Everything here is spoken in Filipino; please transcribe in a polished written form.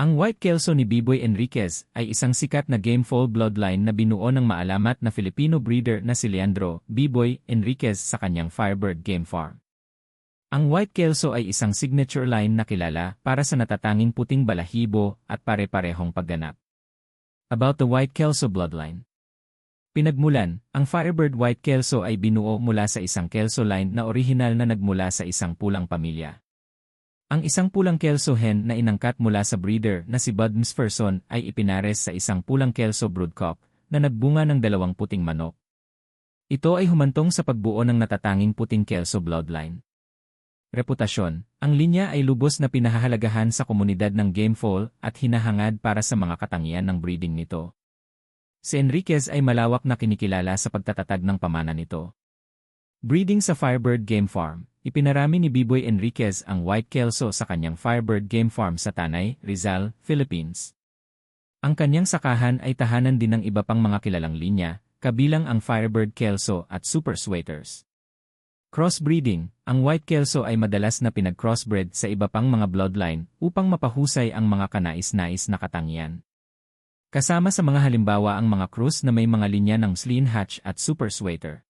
Ang White Kelso ni Biboy Enriquez ay isang sikat na gamefowl bloodline na binuo ng maalamat na Filipino breeder na si Leandro Biboy Enriquez sa kanyang Firebird Game Farm. Ang White Kelso ay isang signature line na kilala para sa natatanging puting balahibo at pare-parehong pagganap. About the White Kelso bloodline. Pinagmulan, ang Firebird White Kelso ay binuo mula sa isang Kelso line na orihinal na nagmula sa isang pulang pamilya. Ang isang pulang Kelso hen na inangkat mula sa breeder na si Bud Msferson ay ipinares sa isang pulang Kelso broodcock na nagbunga ng 2 puting manok. Ito ay humantong sa pagbuo ng natatanging puting Kelso bloodline. Reputasyon, ang linya ay lubos na pinahahalagahan sa komunidad ng gamefowl at hinahangad para sa mga katangian ng breeding nito. Si Enriquez ay malawak na kinikilala sa pagtatatag ng pamana nito. Breeding sa Firebird Game Farm. Ipinarami ni Biboy Enriquez ang White Kelso sa kanyang Firebird Game Farm sa Tanay, Rizal, Philippines. Ang kanyang sakahan ay tahanan din ng iba pang mga kilalang linya, kabilang ang Firebird Kelso at Super Sweaters. Crossbreeding, ang White Kelso ay madalas na pinag-crossbred sa iba pang mga bloodline upang mapahusay ang mga kanais-nais na katangian. Kasama sa mga halimbawa ang mga cross na may mga linya ng Sleen Hatch at Super Sweater.